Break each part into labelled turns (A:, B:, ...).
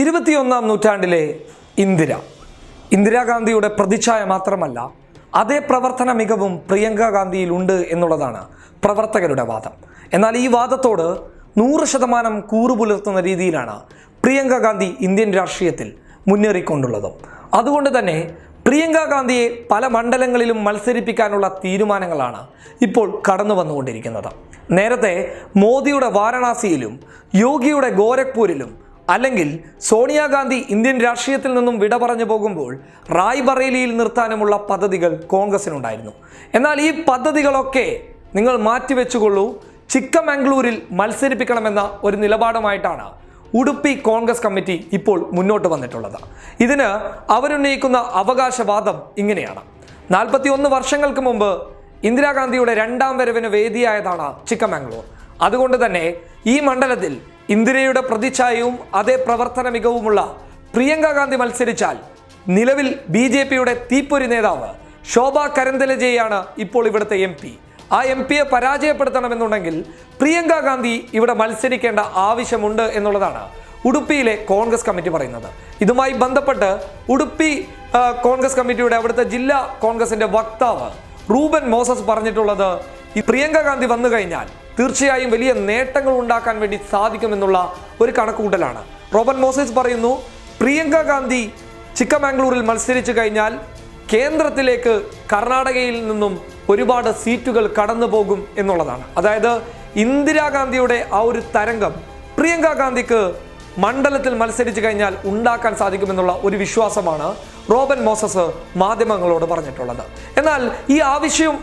A: 21-ാം നൂറ്റാണ്ടിലെ ഇന്ദിരാഗാന്ധിയുടെ പ്രതിച്ഛായ മാത്രമല്ല, അതേ പ്രവർത്തന മികവും പ്രിയങ്ക ഗാന്ധിയിൽ ഉണ്ട് എന്നുള്ളതാണ് പ്രവർത്തകരുടെ വാദം. എന്നാൽ ഈ വാദത്തോട് 100% കൂറുപുലർത്തുന്ന രീതിയിലാണ് പ്രിയങ്ക ഗാന്ധി ഇന്ത്യൻ രാഷ്ട്രീയത്തിൽ മുന്നേറിക്കൊണ്ടുള്ളതും. അതുകൊണ്ട് തന്നെ പ്രിയങ്ക ഗാന്ധിയെ പല മണ്ഡലങ്ങളിലും മത്സരിപ്പിക്കാനുള്ള തീരുമാനങ്ങളാണ് ഇപ്പോൾ കടന്നു വന്നുകൊണ്ടിരിക്കുന്നത്. നേരത്തെ മോദിയുടെ വാരണാസിയിലും യോഗിയുടെ ഗോരഖ്പൂരിലും അല്ലെങ്കിൽ സോണിയാഗാന്ധി ഇന്ത്യൻ രാഷ്ട്രീയത്തിൽ നിന്നും വിട പറഞ്ഞു പോകുമ്പോൾ റായ്ബറേലിയിൽ നിർത്താനുമുള്ള പദ്ധതികൾ കോൺഗ്രസിനുണ്ടായിരുന്നു. എന്നാൽ ഈ പദ്ധതികളൊക്കെ നിങ്ങൾ മാറ്റിവെച്ചുകൊള്ളൂ, ചിക്കമംഗ്ലൂരിൽ മത്സരിപ്പിക്കണമെന്ന ഒരു നിലപാടുമായിട്ടാണ് ഉടുപ്പി കോൺഗ്രസ് കമ്മിറ്റി ഇപ്പോൾ മുന്നോട്ട് വന്നിട്ടുള്ളത്. ഇതിന് അവരുന്നയിക്കുന്ന അവകാശവാദം ഇങ്ങനെയാണ്: 41 വർഷങ്ങൾക്ക് മുമ്പ് ഇന്ദിരാഗാന്ധിയുടെ 2ാം വരവിന് വേദിയായതാണ് ചിക്കമംഗ്ലൂർ. അതുകൊണ്ട് തന്നെ ഈ മണ്ഡലത്തിൽ ഇന്ദിരയുടെ പ്രതിച്ഛായവും അതേ പ്രവർത്തന മികവുമുള്ള പ്രിയങ്ക ഗാന്ധി മത്സരിച്ചാൽ നിലവിൽ BJPയുടെ തീപ്പൊരി നേതാവ് ശോഭ കരന്തലജെയാണ് ഇപ്പോൾ ഇവിടുത്തെ MP. ആ MP-യെ പരാജയപ്പെടുത്തണമെന്നുണ്ടെങ്കിൽ പ്രിയങ്ക ഗാന്ധി ഇവിടെ മത്സരിക്കേണ്ട ആവശ്യമുണ്ട് എന്നുള്ളതാണ് ഉടുപ്പിയിലെ കോൺഗ്രസ് കമ്മിറ്റി പറയുന്നത്. ഇതുമായി ബന്ധപ്പെട്ട് ഉടുപ്പി കോൺഗ്രസ് കമ്മിറ്റിയുടെ അവിടുത്തെ ജില്ലാ കോൺഗ്രസിന്റെ വക്താവ് റൂബൻ മോസസ് പറഞ്ഞിട്ടുള്ളത്, ഈ പ്രിയങ്ക ഗാന്ധി വന്നു കഴിഞ്ഞാൽ തീർച്ചയായും വലിയ നേട്ടങ്ങൾ ഉണ്ടാക്കാൻ വേണ്ടി സാധിക്കുമെന്നുള്ള ഒരു കണക്കുകൂട്ടലാണ്. റോബൻ മോസസ് പറയുന്നു, പ്രിയങ്ക ഗാന്ധി ചിക്കമംഗ്ലൂരിൽ മത്സരിച്ചു കഴിഞ്ഞാൽ കേന്ദ്രത്തിലേക്ക് കർണാടകയിൽ നിന്നും ഒരുപാട് സീറ്റുകൾ കടന്നു പോകും എന്നുള്ളതാണ്. അതായത് ഇന്ദിരാഗാന്ധിയുടെ ആ ഒരു തരംഗം പ്രിയങ്ക ഗാന്ധിക്ക് മണ്ഡലത്തിൽ മത്സരിച്ചു കഴിഞ്ഞാൽ ഉണ്ടാക്കാൻ സാധിക്കുമെന്നുള്ള ഒരു വിശ്വാസമാണ് റോബൻ മോസസ് മാധ്യമങ്ങളോട് പറഞ്ഞിട്ടുള്ളത്. എന്നാൽ ഈ ആവശ്യം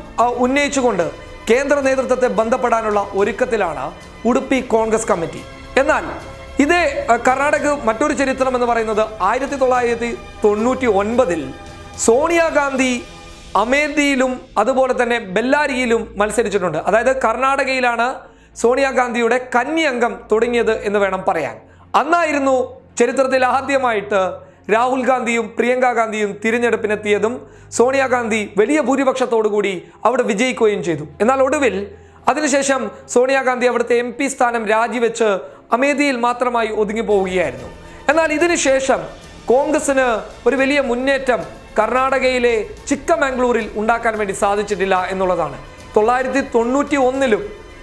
A: ഉന്നയിച്ചുകൊണ്ട് കേന്ദ്ര നേതൃത്വത്തെ ബന്ധപ്പെടാനുള്ള ഒരുക്കത്തിലാണ് ഉടുപ്പി കോൺഗ്രസ് കമ്മിറ്റി. എന്നാൽ ഇതേ കർണാടക മറ്റൊരു ചരിത്രം എന്ന് പറയുന്നത് 1999-ൽ സോണിയാഗാന്ധി അമേഠിയിലും അതുപോലെ തന്നെ ബെല്ലാരിയിലും മത്സരിച്ചിട്ടുണ്ട്. അതായത് കർണാടകയിലാണ് സോണിയാഗാന്ധിയുടെ കന്നി അംഗം തുടങ്ങിയത് എന്ന് വേണം പറയാൻ. അന്നായിരുന്നു ചരിത്രത്തിൽ ആദ്യമായിട്ട് രാഹുൽ ഗാന്ധിയും പ്രിയങ്ക ഗാന്ധിയും തിരഞ്ഞെടുപ്പിനെത്തിയതും സോണിയാഗാന്ധി വലിയ ഭൂരിപക്ഷത്തോടു കൂടി അവിടെ വിജയിക്കുകയും ചെയ്തു. എന്നാൽ ഒടുവിൽ അതിനുശേഷം സോണിയാഗാന്ധി അവിടുത്തെ MP സ്ഥാനം രാജിവെച്ച് അമേഠിയിൽ മാത്രമായി ഒതുങ്ങി പോവുകയായിരുന്നു. എന്നാൽ ഇതിനുശേഷം കോൺഗ്രസിന് ഒരു വലിയ മുന്നേറ്റം കർണാടകയിലെ ചിക്കമംഗ്ലൂരിൽ ഉണ്ടാക്കാൻ വേണ്ടി സാധിച്ചിട്ടില്ല എന്നുള്ളതാണ്. 1991-ലും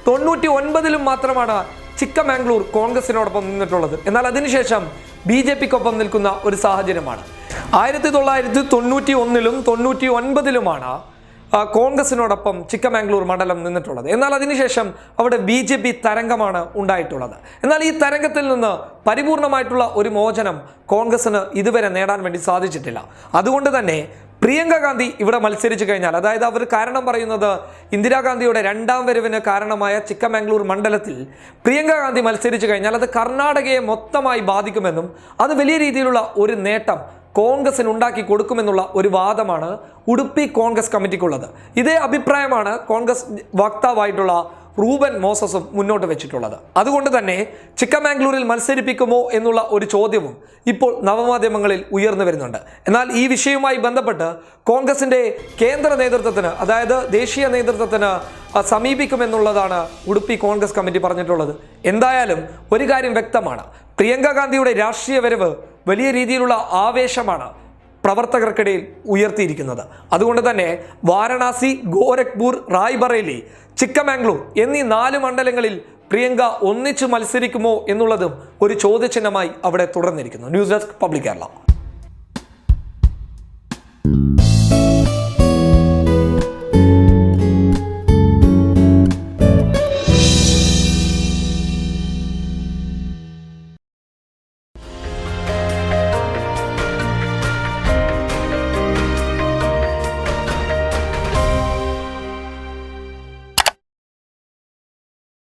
A: 99-ലും മാത്രമാണ് ചിക്കമംഗ്ലൂർ കോൺഗ്രസിനോടൊപ്പം നിന്നിട്ടുള്ളത്. എന്നാൽ അതിനുശേഷം BJPക്കൊപ്പം നിൽക്കുന്ന ഒരു സാഹചര്യമാണ്. 1991-ലും 99-ലുമാണ് കോൺഗ്രസിനോടൊപ്പം ചിക്കമംഗ്ലൂർ മണ്ഡലം നിന്നിട്ടുള്ളത്. എന്നാൽ അതിനുശേഷം അവിടെ BJP തരംഗമാണ് ഉണ്ടായിട്ടുള്ളത്. എന്നാൽ ഈ തരംഗത്തിൽ നിന്ന് പരിപൂർണമായിട്ടുള്ള ഒരു മോചനം കോൺഗ്രസിന് ഇതുവരെ നേടാൻ വേണ്ടി സാധിച്ചിട്ടില്ല. അതുകൊണ്ട് തന്നെ പ്രിയങ്ക ഗാന്ധി ഇവിടെ മത്സരിച്ചു കഴിഞ്ഞാൽ, അതായത് അവർ കാരണം പറയുന്നത് ഇന്ദിരാഗാന്ധിയുടെ 2ാം വരവിന് കാരണമായ ചിക്കമംഗ്ലൂർ മണ്ഡലത്തിൽ പ്രിയങ്ക ഗാന്ധി മത്സരിച്ചു കഴിഞ്ഞാൽ അത് കർണാടകയെ മൊത്തമായി ബാധിക്കുമെന്നും അത് വലിയ രീതിയിലുള്ള ഒരു നേട്ടം കോൺഗ്രസിന് ഉണ്ടാക്കി കൊടുക്കുമെന്നുള്ള ഒരു വാദമാണ് ഉടുപ്പി കോൺഗ്രസ് കമ്മിറ്റിക്കുള്ളത്. ഇതേ അഭിപ്രായമാണ് കോൺഗ്രസ് വക്താവായിട്ടുള്ള റൂബൻ മോസസും മുന്നോട്ട് വെച്ചിട്ടുള്ളത്. അതുകൊണ്ട് തന്നെ ചിക്കമംഗ്ലൂരിൽ മത്സരിപ്പിക്കുമോ എന്നുള്ള ഒരു ചോദ്യവും ഇപ്പോൾ നവമാധ്യമങ്ങളിൽ ഉയർന്നു വരുന്നുണ്ട്. എന്നാൽ ഈ വിഷയവുമായി ബന്ധപ്പെട്ട് കോൺഗ്രസിന്റെ കേന്ദ്ര നേതൃത്വത്തിന്, അതായത് ദേശീയ നേതൃത്വത്തിന് സമീപിക്കുമെന്നുള്ളതാണ് ഉടുപ്പി കോൺഗ്രസ് കമ്മിറ്റി പറഞ്ഞിട്ടുള്ളത്. എന്തായാലും ഒരു കാര്യം വ്യക്തമാണ്, പ്രിയങ്ക ഗാന്ധിയുടെ രാഷ്ട്രീയ വരവ് വലിയ രീതിയിലുള്ള ആവേശമാണ് പ്രവർത്തകർക്കിടയിൽ ഉയർത്തിയിരിക്കുന്നത്. അതുകൊണ്ട് തന്നെ വാരണാസി, ഗോരഖ്പൂർ, റായ്ബറേലി, ചിക്കമംഗ്ലൂർ എന്നീ 4 മണ്ഡലങ്ങളിൽ പ്രിയങ്ക ഒന്നിച്ചു മത്സരിക്കുമോ എന്നുള്ളതും ഒരു ചോദ്യചിഹ്നമായി അവിടെ തുടർന്നിരിക്കുന്നു. News desk public Kerala.